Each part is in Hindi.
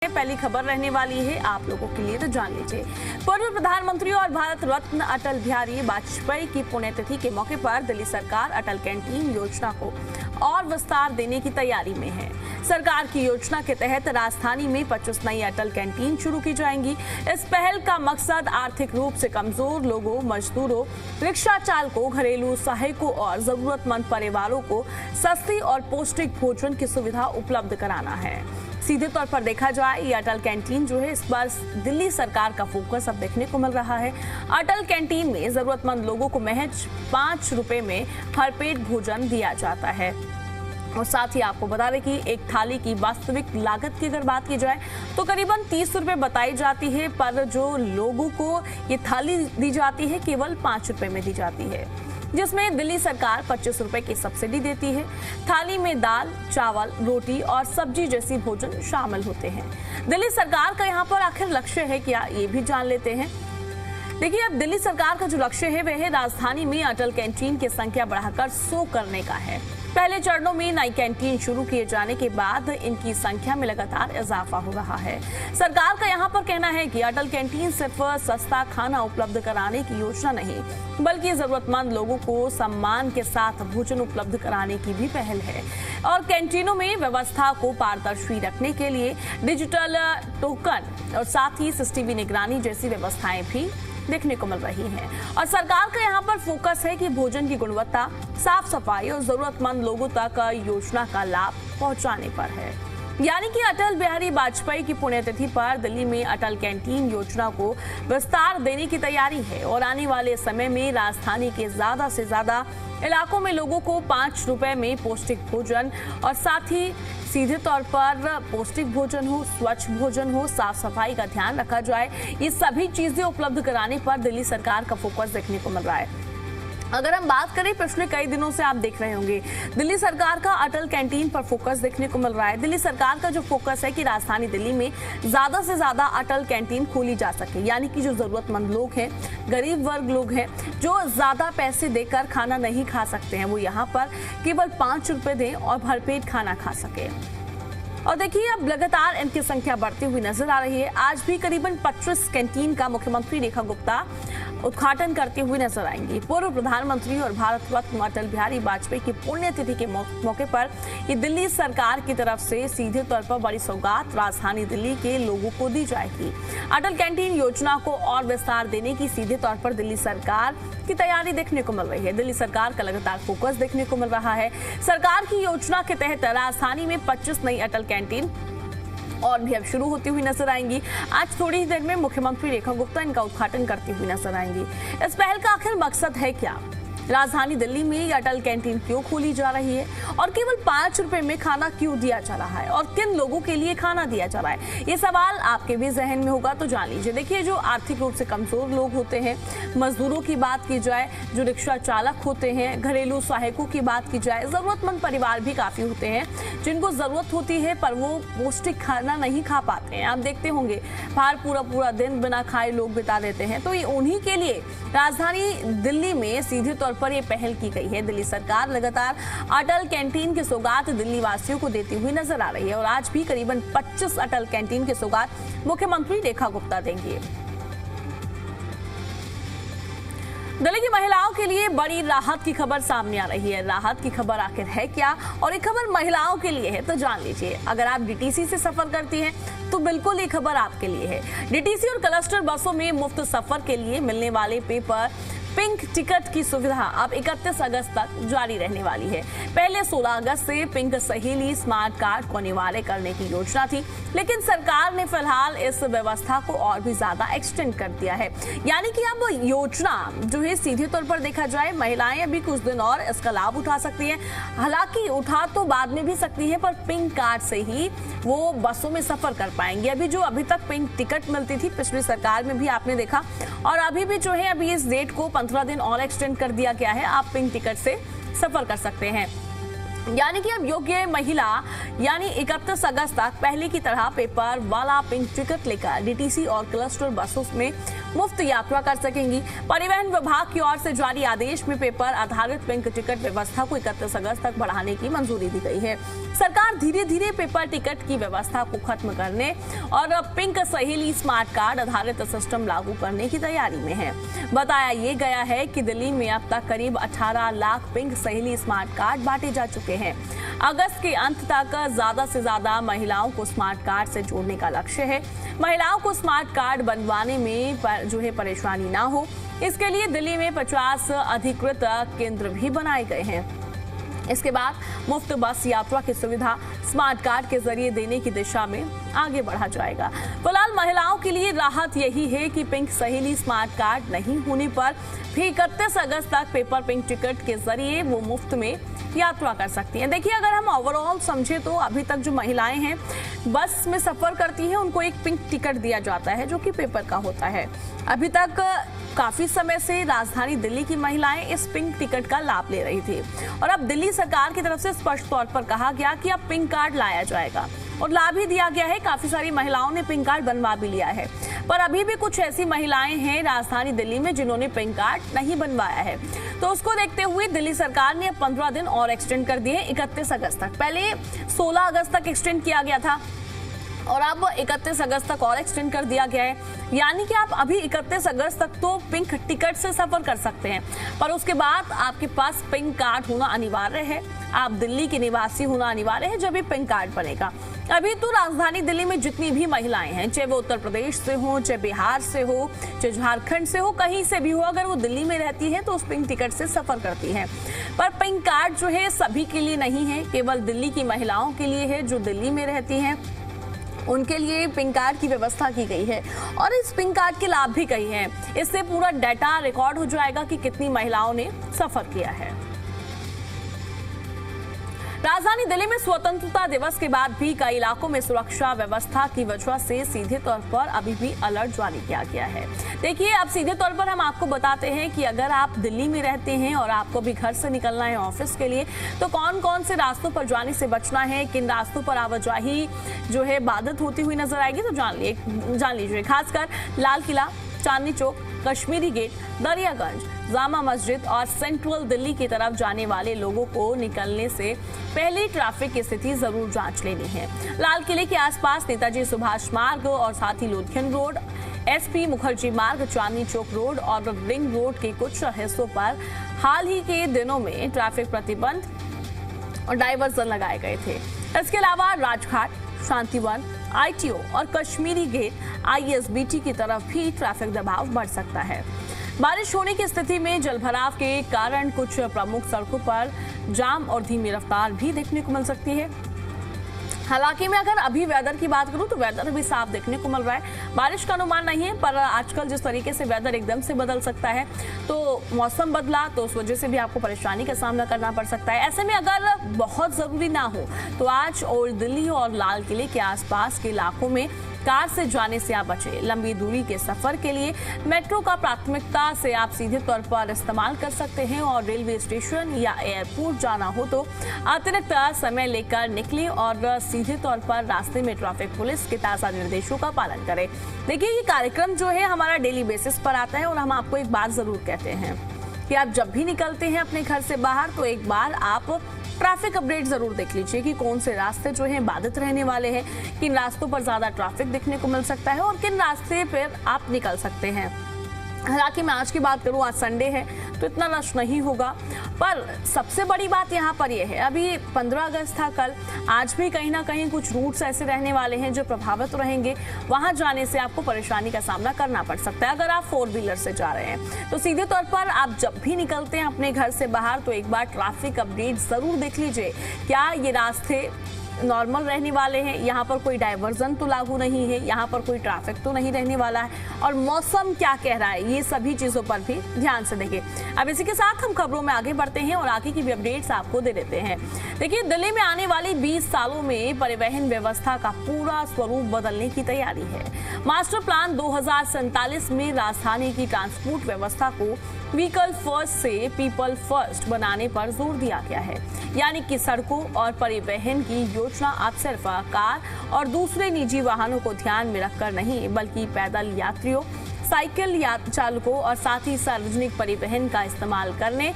पहली खबर रहने वाली है आप लोगों के लिए, तो जान लीजिए। पूर्व प्रधानमंत्री और भारत रत्न अटल बिहारी वाजपेयी की पुण्यतिथि के मौके पर दिल्ली सरकार अटल कैंटीन योजना को और विस्तार देने की तैयारी में है। सरकार की योजना के तहत राजधानी में 25 नई अटल कैंटीन शुरू की जाएंगी। इस पहल का मकसद आर्थिक रूप से कमजोर लोगों, मजदूरों, रिक्शा चालकों, घरेलू सहायकों और जरूरतमंद परिवारों को सस्ती और पौष्टिक भोजन की सुविधा उपलब्ध कराना है। सीधे तौर पर देखा जाए ये अटल कैंटीन जो है, इस बार दिल्ली सरकार का फोकस अब देखने को मिल रहा है। अटल कैंटीन में जरूरतमंद लोगों को महज 5 रुपए में भरपेट भोजन दिया जाता है। और साथ ही आपको बता दें कि एक थाली की वास्तविक लागत की अगर बात की जाए तो करीबन 30 रुपए बताई जाती है, पर जो लोगों को ये थाली दी जाती है केवल 5 रुपए में दी जाती है, जिसमें दिल्ली सरकार 25 रुपए की सब्सिडी देती है। थाली में दाल, चावल, रोटी और सब्जी जैसी भोजन शामिल होते हैं। दिल्ली सरकार का यहाँ पर आखिर लक्ष्य है क्या, ये भी जान लेते हैं। देखिए, अब दिल्ली सरकार का जो लक्ष्य है वह है राजधानी में अटल कैंटीन की संख्या बढ़ाकर 100 करने का है। पहले चरणों में नई कैंटीन शुरू किए जाने के बाद इनकी संख्या में लगातार इजाफा हो रहा है। सरकार का यहाँ पर कहना है कि अटल कैंटीन सिर्फ सस्ता खाना उपलब्ध कराने की योजना नहीं, बल्कि जरूरतमंद लोगों को सम्मान के साथ भोजन उपलब्ध कराने की भी पहल है। और कैंटीनों में व्यवस्था को पारदर्शी रखने के लिए डिजिटल टोकन और साथ ही सीसीटीवी निगरानी जैसी व्यवस्थाएं भी देखने को मिल रही हैं। और सरकार का यहाँ पर फोकस है कि भोजन की गुणवत्ता, साफ सफाई और जरूरतमंद लोगों तक योजना का लाभ पहुंचाने पर है। यानी कि अटल बिहारी वाजपेयी की पुण्यतिथि पर दिल्ली में अटल कैंटीन योजना को विस्तार देने की तैयारी है और आने वाले समय में राजधानी के ज्यादा से ज्यादा इलाकों में लोगों को 5 रुपए में पौष्टिक भोजन और साथ ही सीधे तौर पर पौष्टिक भोजन हो, स्वच्छ भोजन हो, साफ सफाई का ध्यान रखा जाए, ये सभी चीजें उपलब्ध कराने पर दिल्ली सरकार का फोकस देखने को मिल रहा है। अगर हम बात करें, पिछले कई दिनों से आप देख रहे होंगे दिल्ली सरकार का अटल कैंटीन पर फोकस देखने को मिल रहा है। दिल्ली सरकार का जो फोकस है कि राजधानी दिल्ली में ज्यादा से ज्यादा अटल कैंटीन खोली जा सके, यानी कि जो जरूरतमंद लोग हैं, गरीब वर्ग लोग हैं, जो ज्यादा पैसे देकर खाना नहीं खा सकते हैं, वो यहाँ पर केवल 5 रुपए दें और भरपेट खाना खा सके। और देखिए, अब लगातार इनकी संख्या बढ़ती हुई नजर आ रही है। आज भी करीबन 25 कैंटीन का मुख्यमंत्री रेखा गुप्ता उद्घाटन करते हुए नजर आएंगी। पूर्व प्रधानमंत्री और भारत रत्न अटल बिहारी वाजपेयी की पुण्यतिथि के मौके पर ये दिल्ली सरकार की तरफ से सीधे तौर पर बड़ी सौगात राजधानी दिल्ली के लोगों को दी जाएगी। अटल कैंटीन योजना को और विस्तार देने की सीधे तौर पर दिल्ली सरकार की तैयारी देखने को मिल रही है। दिल्ली सरकार का लगातार फोकस देखने को मिल रहा है। सरकार की योजना के तहत राजधानी में 25 नई अटल कैंटीन और भी अब शुरू होती हुई नजर आएंगी। आज थोड़ी ही देर में मुख्यमंत्री रेखा गुप्ता इनका उद्घाटन करती हुई नजर आएंगी। इस पहल का आखिर मकसद है क्या, राजधानी दिल्ली में ये अटल कैंटीन क्यों खोली जा रही है और केवल 5 रुपए में खाना क्यों दिया जा रहा है और किन लोगों के लिए खाना दिया जा रहा है, ये सवाल आपके भी जहन में होगा, तो जान लीजिए। देखिए, जो आर्थिक रूप से कमजोर लोग होते हैं, मजदूरों की बात की जाए, जो रिक्शा चालक होते हैं, घरेलू सहायकों की बात की जाए, जरूरतमंद परिवार भी काफी होते हैं जिनको जरूरत होती है पर वो पौष्टिक खाना नहीं खा पाते हैं। आप देखते होंगे बाहर पूरा दिन बिना खाए लोग बिता देते हैं, तो ये उन्हीं के लिए राजधानी दिल्ली में सीधे तौर पर यह पहल की गई है। दिल्ली सरकार लगातार अटल कैंटीन की सौगात दिल्ली वासियों को देती हुई नजर आ रही है और आज भी करीबन 25 अटल कैंटीन की सौगात मुख्यमंत्री रेखा गुप्ता देंगे। दिल्ली की महिलाओं के लिए बड़ी राहत की खबर सामने आ रही है। राहत की खबर आखिर है क्या और ये खबर महिलाओं के लिए है, तो जान लीजिए। अगर आप डीटीसी से सफर करती हैं तो बिल्कुल ये खबर आपके लिए है। डीटीसी और क्लस्टर बसों में मुफ्त सफर के लिए मिलने वाले पेपर पिंक टिकट की सुविधा अब 31 अगस्त तक जारी रहने वाली है। पहले 16 अगस्त से पिंक सहेली स्मार्ट कार्ड को अनिवार्य करने की योजना थी, लेकिन सरकार ने फिलहाल इस व्यवस्था को और भी ज्यादा एक्सटेंड कर दिया है। यानी कि अब योजना जो है सीधे तौर पर देखा जाए, महिलाएं अभी कुछ दिन और इसका लाभ उठा सकती हैं। हालांकि उठा तो बाद में भी सकती है, पर पिंक कार्ड से ही वो बसों में सफर कर पाएंगे। अभी तक पिंक टिकट मिलती थी, पिछली सरकार में भी आपने देखा, और अभी भी जो है अभी इस डेट को 15 दिन और एक्सटेंड कर दिया गया है। आप पिंक टिकट से सफर कर सकते हैं। यानी कि अब योग्य महिला यानी 31 अगस्त तक पहले की तरह पेपर वाला पिंक टिकट लेकर डीटीसी और क्लस्टर बसों में मुफ्त यात्रा कर सकेंगी। परिवहन विभाग की ओर से जारी आदेश में पेपर आधारित पिंक टिकट व्यवस्था को 31 अगस्त तक बढ़ाने की मंजूरी दी गई है। सरकार धीरे धीरे पेपर टिकट की व्यवस्था को खत्म करने और पिंक सहेली स्मार्ट कार्ड आधारित सिस्टम लागू करने की तैयारी में है। बताया ये गया है कि दिल्ली में अब तक करीब 18 लाख पिंक सहेली स्मार्ट कार्ड बांटे जा चुके हैं। अगस्त के अंत तक ज्यादा से ज्यादा महिलाओं को स्मार्ट कार्ड से जोड़ने का लक्ष्य है। महिलाओं को स्मार्ट कार्ड बनवाने में परेशानी ना हो, इसके लिए दिल्ली में 50 अधिकृत केंद्र भी बनाए गए हैं। इसके बाद मुफ्त बस यात्रा की सुविधा स्मार्ट कार्ड के जरिए देने की दिशा में आगे बढ़ा जाएगा। फिलहाल महिलाओं के लिए राहत यही है कि पिंक सहेली स्मार्ट कार्ड नहीं होने पर भी 31 अगस्त तक पेपर पिंक टिकट के जरिए वो मुफ्त में यात्रा कर सकती हैं। देखिए, अगर हम ओवरऑल समझे तो अभी तक जो महिलाएं हैं बस में सफर करती हैं, उनको एक पिंक टिकट दिया जाता है जो कि पेपर का होता है। अभी तक काफी समय से राजधानी दिल्ली की महिलाएं इस पिंक टिकट का लाभ ले रही थी और अब दिल्ली सरकार की तरफ से स्पष्ट तौर पर कहा गया कि अब पिंक कार्ड लाया जाएगा और लाभ भी दिया गया है। काफी सारी महिलाओं ने पिंक कार्ड बनवा भी लिया है, पर अभी भी कुछ ऐसी महिलाएं हैं राजधानी दिल्ली में जिन्होंने पिंक कार्ड नहीं बनवाया है। तो उसको देखते हुए दिल्ली सरकार ने अब 15 दिन और एक्सटेंड कर दिए 31 अगस्त तक। पहले 16 अगस्त तक एक्सटेंड किया गया था और अब 31 अगस्त तक और एक्सटेंड कर दिया गया है। यानी कि आप अभी 31 अगस्त तक तो पिंक टिकट से सफर कर सकते हैं, पर उसके बाद आपके पास पिंक कार्ड होना अनिवार्य है। आप दिल्ली के निवासी होना अनिवार्य है जब भी पिंक कार्ड बनेगा। अभी तो राजधानी दिल्ली में जितनी भी महिलाएं हैं, चाहे वो उत्तर प्रदेश से हो, चाहे बिहार से हो, चाहे झारखंड से हो, कहीं से भी हो, अगर वो दिल्ली में रहती है तो उस पिंक टिकट से सफर करती है। पर पिंक कार्ड जो है सभी के लिए नहीं है, केवल दिल्ली की महिलाओं के लिए है। जो दिल्ली में रहती हैं उनके लिए पिंक कार्ड की व्यवस्था की गई है और इस पिंक कार्ड के लाभ भी कई हैं। इससे पूरा डाटा रिकॉर्ड हो जाएगा कि कितनी महिलाओं ने सफर किया है। राजधानी दिल्ली में स्वतंत्रता दिवस के बाद भी कई इलाकों में सुरक्षा व्यवस्था की वजह से सीधे तौर पर अभी भी अलर्ट जारी किया गया है। देखिए, अब सीधे तौर पर हम आपको बताते हैं कि अगर आप दिल्ली में रहते हैं और आपको भी घर से निकलना है ऑफिस के लिए, तो कौन कौन से रास्तों पर जाने से बचना है, किन रास्तों पर आवाजाही जो है बाधित होती हुई नजर आएगी, तो जान लीजिए। खासकर लाल किला, चांदनी चौक, कश्मीरी गेट, दरियागंज, जामा मस्जिद और सेंट्रल दिल्ली की तरफ जाने वाले लोगों को निकलने से पहले ट्रैफिक की स्थिति जरूर जांच लेनी है। लाल किले के आसपास नेताजी सुभाष मार्ग और साथ ही लोधियन रोड, एसपी मुखर्जी मार्ग, चांदनी चौक रोड और रिंग रोड के कुछ हिस्सों पर हाल ही के दिनों में ट्रैफिक प्रतिबंध और डायवर्जन लगाए गए थे। इसके अलावा राजघाट, शांतिवन, आईटीओ और कश्मीरी गेट, आईएसबीटी की तरफ भी ट्रैफिक दबाव बढ़ सकता है। बारिश होने की स्थिति में जलभराव के कारण कुछ प्रमुख सड़कों पर जाम और धीमी रफ्तार भी देखने को मिल सकती है। हालांकि मैं अगर अभी वेदर की बात करूं तो वेदर भी साफ देखने को मिल रहा है। बारिश का अनुमान नहीं है, पर आजकल जिस तरीके से वेदर एकदम से बदल सकता है, तो मौसम बदला तो उस वजह से भी आपको परेशानी का सामना करना पड़ सकता है। ऐसे में अगर बहुत जरूरी ना हो तो आज ओल्ड दिल्ली और लाल किले के आसपास के इलाकों में कार से जाने से आप बचे। लंबी दूरी के सफर के लिए मेट्रो का प्राथमिकता से आप सीधे तौर पर इस्तेमाल कर सकते हैं और रेलवे स्टेशन या एयरपोर्ट जाना हो तो अतिरिक्त समय लेकर निकले और सीधे तौर पर रास्ते में ट्रैफिक पुलिस के ताज़ा निर्देशों का पालन करें। देखिए, ये कार्यक्रम जो है हमारा डेली बेसिस पर आता है और हम आपको एक बात जरूर कहते हैं कि आप जब भी निकलते हैं अपने घर से बाहर तो एक बार आप ट्रैफिक अपडेट जरूर देख लीजिए कि कौन से रास्ते जो हैं बाधित रहने वाले हैं, किन रास्तों पर ज्यादा ट्रैफिक देखने को मिल सकता है और किन रास्ते पर आप निकल सकते हैं। हालांकि मैं आज की बात करूं, आज संडे है तो इतना रश नहीं होगा, पर सबसे बड़ी बात यहाँ पर यह है, अभी 15 अगस्त था कल, आज भी कहीं ना कहीं कुछ रूट्स ऐसे रहने वाले हैं जो प्रभावित रहेंगे। वहां जाने से आपको परेशानी का सामना करना पड़ सकता है। अगर आप 4 व्हीलर से जा रहे हैं तो सीधे तौर पर आप जब भी निकलते हैं अपने घर से बाहर तो एक बार ट्रैफिक अपडेट जरूर देख लीजिए। क्या ये रास्ते नॉर्मल रहने वाले हैं, यहाँ पर कोई डायवर्जन तो लागू नहीं है, यहाँ पर कोई ट्रैफिक तो नहीं रहने वाला है और मौसम क्या कह रहा है, ये सभी चीजों पर भी ध्यान से देखें। अब इसी के साथ हम खबरों में आगे बढ़ते हैं और आगे की भी अपडेट्स आपको दे देते हैं। देखिए, दिल्ली में आने वाले 20 सालों में परिवहन व्यवस्था का पूरा स्वरूप बदलने की तैयारी है। मास्टर प्लान 2047 में राजधानी की ट्रांसपोर्ट व्यवस्था को व्हीकल फर्स्ट से पीपल फर्स्ट बनाने पर जोर दिया गया है। यानी कि सड़कों और परिवहन की योजना अब सिर्फ कार और दूसरे निजी वाहनों को ध्यान में रखकर नहीं बल्कि पैदल यात्रियों, साइकिल चालकों और साथ ही सार्वजनिक परिवहन का इस्तेमाल करने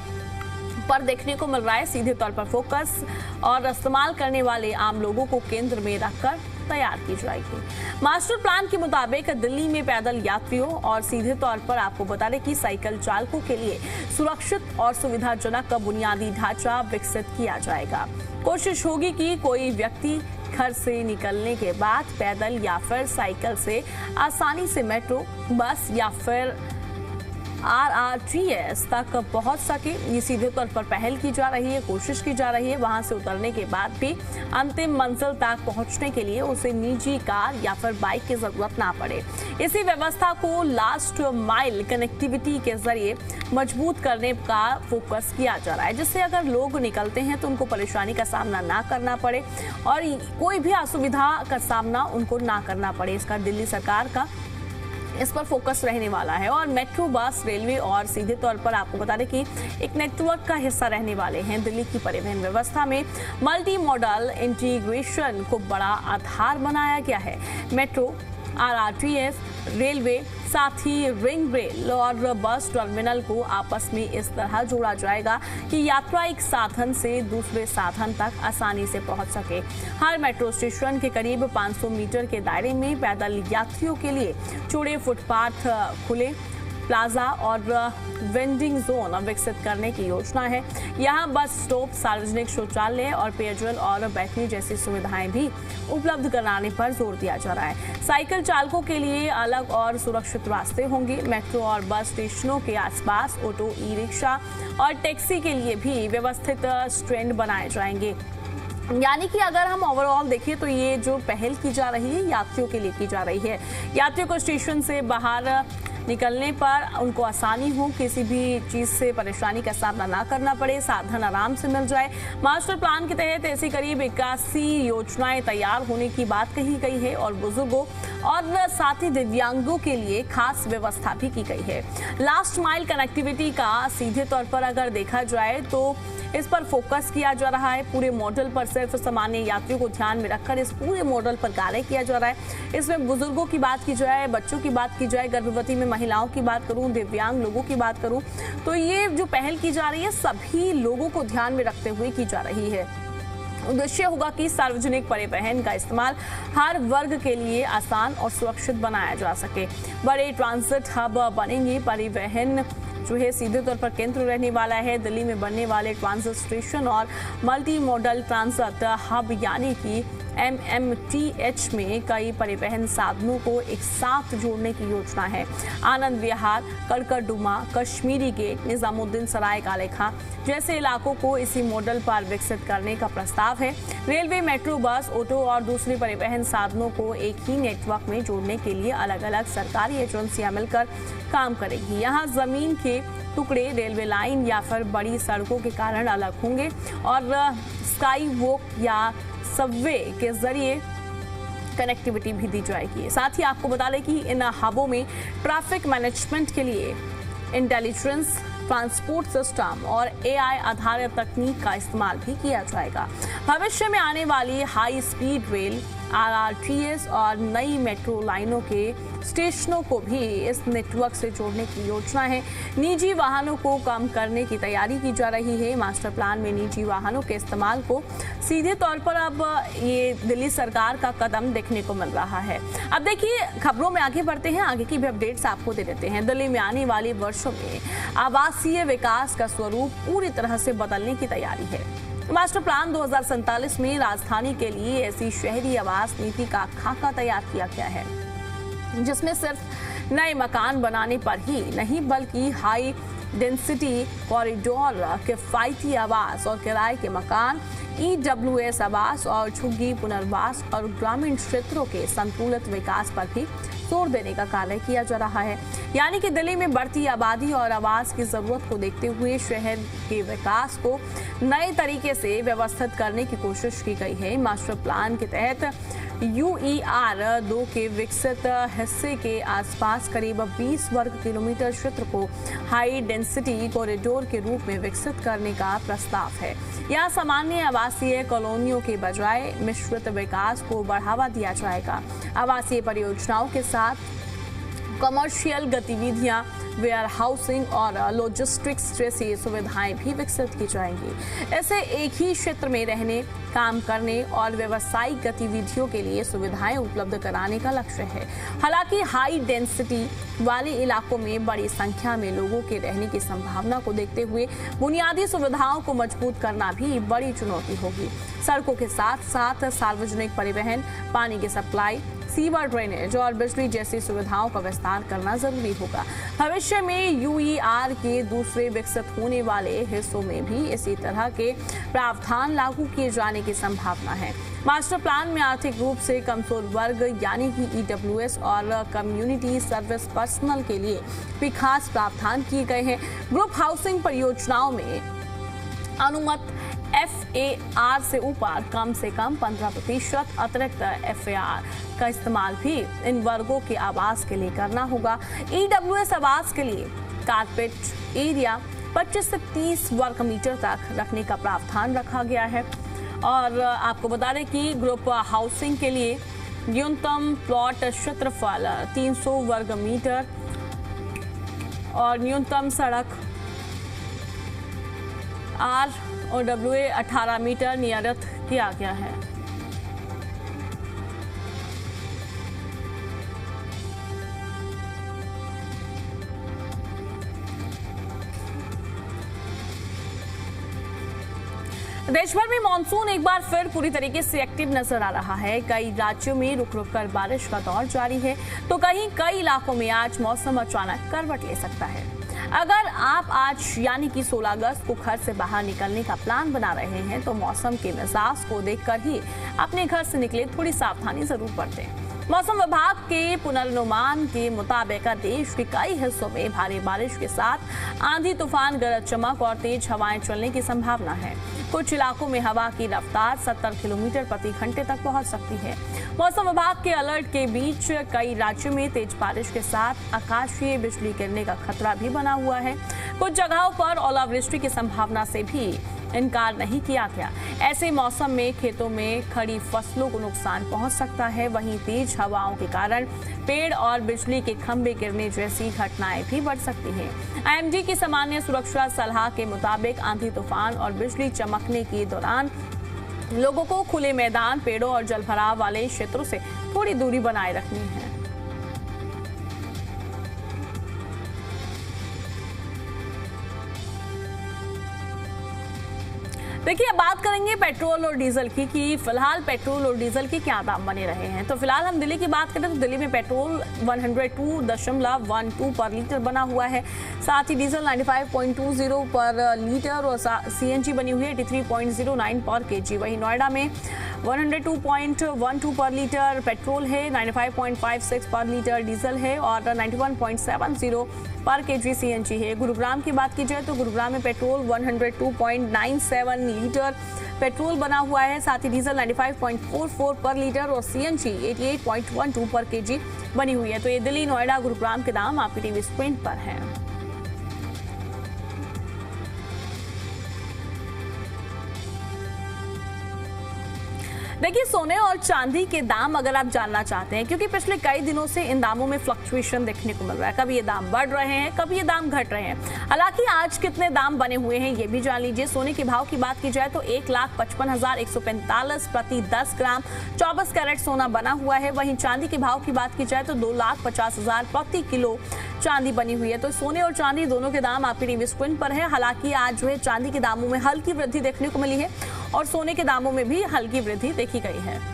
पर देखने को मिल रहा है। सीधे तौर पर फोकस और इस्तेमाल करने वाले आम लोगों को केंद्र में रखकर तैयार की जाएगी। मास्टर प्लान के मुताबिक दिल्ली में पैदल यात्रियों और सीधे तौर पर आपको बता दें कि साइकिल चालकों के लिए सुरक्षित और सुविधाजनक बुनियादी ढांचा विकसित किया जाएगा। कोशिश होगी कि कोई व्यक्ति घर से निकलने के बाद पैदल या फिर साइकिल से आसानी से मेट्रो, बस या फिर RRTS तक पहुंच सके। ये सीधे तौर पर पहल की जा रही है, कोशिश की जा रही है। वहां से उतरने के बाद भी अंतिम मंजिल तक पहुंचने के लिए उसे निजी कार या फिर बाइक की जरूरत ना पड़े। इसी व्यवस्था को लास्ट माइल कनेक्टिविटी के जरिए मजबूत करने का फोकस किया जा रहा है, जिससे अगर लोग निकलते हैं तो उनको परेशानी का सामना ना करना पड़े और कोई भी असुविधा का सामना उनको ना करना पड़े। इसका दिल्ली सरकार का इस पर फोकस रहने वाला है। और मेट्रो, बस, रेलवे और सीधे तौर पर आपको बता दें कि एक नेटवर्क का हिस्सा रहने वाले हैं। दिल्ली की परिवहन व्यवस्था में मल्टी मॉडल इंटीग्रेशन को बड़ा आधार बनाया गया है। मेट्रो, RRTS, रेलवे, साथ ही रिंग रेल और बस टर्मिनल को आपस में इस तरह जोड़ा जाएगा कि यात्रा एक साधन से दूसरे साधन तक आसानी से पहुंच सके। हर मेट्रो स्टेशन के करीब 500 मीटर के दायरे में पैदल यात्रियों के लिए चौड़े फुटपाथ, खुले प्लाजा और वेंडिंग जोन विकसित करने की योजना है। यहाँ बस स्टॉप, सार्वजनिक शौचालय और पेयजल और बैठने जैसी सुविधाएं भी उपलब्ध कराने पर जोर दिया जा रहा है। साइकिल चालकों के लिए अलग और सुरक्षित रास्ते होंगे। मेट्रो और बस स्टेशनों के आसपास ऑटो, ई रिक्शा और टैक्सी के लिए भी व्यवस्थित स्टैंड बनाए जाएंगे। यानी कि अगर हम ओवरऑल देखें तो ये जो पहल की जा रही है यात्रियों के लिए की जा रही है। यात्रियों को स्टेशन से बाहर निकलने पर उनको आसानी हो, किसी भी चीज से परेशानी का सामना ना करना पड़े, साधन आराम से मिल जाए। मास्टर प्लान के तहत ऐसी करीब 81 योजनाएं तैयार होने की बात कही गई है और बुजुर्गों और साथ ही दिव्यांगों के लिए खास व्यवस्था भी की गई है। लास्ट माइल कनेक्टिविटी का सीधे तौर पर अगर देखा जाए तो इस पर फोकस किया जा रहा है। पूरे मॉडल पर सिर्फ सामान्य यात्रियों को ध्यान में रखकर इस पूरे मॉडल पर कार्य किया जा रहा है। इसमें बुजुर्गों की बात की जाए, बच्चों की बात की जाए, गर्भवती में महिलाओं की बात करूं, दिव्यांग लोगों की बात करूं, तो ये जो पहल की जा रही है सभी लोगों को ध्यान में रखते हुए की जा रही है। उद्देश्य होगा कि सार्वजनिक परिवहन का इस्तेमाल हर वर्ग के लिए आसान और सुरक्षित बनाया जा सके। बड़े ट्रांजिट हब बनेंगे। परिवहन जो है सीधे तौर पर केंद्र रहने वाला है। दिल्ली में बनने वाले ट्रांजिट स्टेशन और मल्टी मॉडल ट्रांजिट हब यानी कि MMTH में कई परिवहन साधनों को एक साथ जोड़ने की योजना है। आनंद विहार, कड़कड़डुमा, कश्मीरी गेट, निजामुद्दीन सराय काले खां जैसे इलाकों को इसी मॉडल पर विकसित करने का प्रस्ताव है। रेलवे, मेट्रो, बस, ऑटो और दूसरे परिवहन साधनों को एक ही नेटवर्क में जोड़ने के लिए अलग अलग सरकारी एजेंसियां मिलकर काम करेगी। यहाँ जमीन के टुकड़े रेलवे लाइन या फिर बड़ी सड़कों के कारण अलग होंगे और स्काई वॉक या सबवे के जरिए कनेक्टिविटी भी दी जाएगी। साथ ही आपको बता दें कि इन हबों में ट्रैफिक मैनेजमेंट के लिए इंटेलिजेंस, ट्रांसपोर्ट सिस्टम और AI आधारित तकनीक का इस्तेमाल भी किया जाएगा। भविष्य में आने वाली हाई स्पीड रेल, RRTS और नई मेट्रो लाइनों के स्टेशनों को भी इस नेटवर्क से जोड़ने की योजना है। निजी वाहनों को कम करने की तैयारी की जा रही है। मास्टर प्लान में निजी वाहनों के इस्तेमाल को सीधे तौर पर अब ये दिल्ली सरकार का कदम देखने को मिल रहा है। अब देखिए खबरों में आगे बढ़ते हैं, आगे की भी अपडेट्स आपको दे देते हैं। दिल्ली में आने वाले वर्षों में आवासीय विकास का स्वरूप पूरी तरह से बदलने की तैयारी है। मास्टर प्लान 2047 में राजधानी के लिए ऐसी शहरी आवास नीति का खाका तैयार किया गया है, जिसमें सिर्फ नए मकान बनाने पर ही नहीं बल्कि हाई डेंसिटी कॉरिडोर, किफायती आवास और किराए के मकान, EWS आवास और झुग्गी पुनर्वास और ग्रामीण क्षेत्रों के संतुलित विकास पर भी जोर देने का कार्य किया जा रहा है। यानी कि दिल्ली में बढ़ती आबादी और आवास की जरूरत को देखते हुए शहर के विकास को नए तरीके से व्यवस्थित करने की कोशिश की गई है। मास्टर प्लान के तहत UER 2 के विकसित हिस्से के आसपास करीब 20 वर्ग किलोमीटर क्षेत्र को हाई डेंसिटी कॉरिडोर के रूप में विकसित करने का प्रस्ताव है। यहाँ सामान्य आवासीय कॉलोनियों के बजाय मिश्रित विकास को बढ़ावा दिया जाएगा। आवासीय परियोजनाओं के साथ कमर्शियल गतिविधियां, वेयर हाउसिंग और लॉजिस्टिक्स जैसी सुविधाएं भी विकसित की जाएंगी। ऐसे एक ही क्षेत्र में रहने, काम करने और व्यावसायिक गतिविधियों के लिए सुविधाएं उपलब्ध कराने का लक्ष्य है। हालांकि हाई डेंसिटी वाले इलाकों में बड़ी संख्या में लोगों के रहने की संभावना को देखते हुए बुनियादी सुविधाओं को मजबूत करना भी बड़ी चुनौती होगी। सड़कों के साथ साथ सार्वजनिक परिवहन, पानी की सप्लाई, सीवर ड्रेनेज और बिजली जैसी सुविधाओं का विस्तार करना जरूरी होगा। भविष्य में यूईआर के दूसरे विकसित होने वाले हिस्सों में भी इसी तरह के प्रावधान लागू किए जाने की संभावना है। मास्टर प्लान में आर्थिक रूप से कमजोर वर्ग यानी कि ईडब्ल्यूएस और कम्युनिटी सर्विस पर्सनल के लिए भी खास प्रावधान किए गए हैं। ग्रुप हाउसिंग परियोजनाओं में अनुमत FAR से ऊपर कम से कम 15% अतिरिक्त FAR का इस्तेमाल भी इन वर्गों के आवास के लिए करना होगा। EWS आवास के लिए कारपेट एरिया 25 से 30 वर्ग मीटर तक रखने का प्रावधान रखा गया है। और आपको बता दें कि ग्रुप हाउसिंग के लिए न्यूनतम प्लॉट क्षेत्रफल 300 वर्ग मीटर और न्यूनतम सड़क ROWA 18 मीटर निर्धारित किया गया है। देश भर में मानसून एक बार फिर पूरी तरीके से एक्टिव नजर आ रहा है। कई राज्यों में रुक रुक कर बारिश का दौर जारी है, तो कई इलाकों में आज मौसम अचानक करवट ले सकता है। अगर आप आज यानी कि 16 अगस्त को घर से बाहर निकलने का प्लान बना रहे हैं तो मौसम के मिजाज को देखकर ही अपने घर से निकले, थोड़ी सावधानी जरूर बरतें। मौसम विभाग के पुनर्नुमान के मुताबिक देश के कई हिस्सों में भारी बारिश के साथ आंधी, तूफान, गरज चमक और तेज हवाएं चलने की संभावना है। कुछ इलाकों में हवा की रफ्तार 70 किलोमीटर प्रति घंटे तक पहुंच सकती है। मौसम विभाग के अलर्ट के बीच कई राज्यों में तेज बारिश के साथ आकाशीय बिजली गिरने का खतरा भी बना हुआ है। कुछ जगहों पर ओलावृष्टि की संभावना से भी इनकार नहीं किया गया। ऐसे मौसम में खेतों में खड़ी फसलों को नुकसान पहुंच सकता है। वहीं तेज हवाओं के कारण पेड़ और बिजली के खंभे गिरने जैसी घटनाएं भी बढ़ सकती हैं। IMD की सामान्य सुरक्षा सलाह के मुताबिक आंधी, तूफान और बिजली चमकने के दौरान लोगों को खुले मैदान, पेड़ों और जलभराव वाले क्षेत्रों से थोड़ी दूरी बनाए रखनी है। देखिए, अब बात करेंगे पेट्रोल और डीजल की कि फिलहाल पेट्रोल और डीजल के क्या दाम बने रहे हैं। तो फिलहाल हम दिल्ली की बात करें तो दिल्ली में पेट्रोल 102.12 पर लीटर बना हुआ है। साथ ही डीजल 95.20 पर लीटर और CNG बनी हुई है 83.09 पर kg। वहीं नोएडा में 102.12 पर लीटर पेट्रोल है, 95.56 पर लीटर डीजल है और 91.70 पर kg CNG है। गुरुग्राम की बात की जाए तो गुरुग्राम में पेट्रोल 102.97 लीटर पेट्रोल बना हुआ है। साथ ही डीजल 95.44 पर लीटर और CNG 88.12 पर kg बनी हुई है। तो ये दिल्ली, नोएडा, गुरुग्राम के दाम आपकी टीवी स्क्रीन पर हैं। देखिए, सोने और चांदी के दाम अगर आप जानना चाहते हैं, क्योंकि पिछले कई दिनों से इन दामों में फ्लक्चुएशन देखने को मिल रहा है। कभी ये दाम बढ़ रहे हैं, कभी ये दाम घट रहे हैं। हालांकि आज कितने दाम बने हुए हैं ये भी जान लीजिए। सोने के भाव की बात की जाए तो 1,55,145 प्रति 10 ग्राम 24 कैरेट सोना बना हुआ है। वहीं चांदी के भाव की बात की जाए तो 2,50,000 प्रति किलो चांदी बनी हुई है। तो सोने और चांदी दोनों के दाम आपकी टीवी स्क्रीन पर है। हालांकि आज जो है चांदी के दामों में हल्की वृद्धि देखने को मिली है और सोने के दामों में भी हल्की वृद्धि देखी गई है।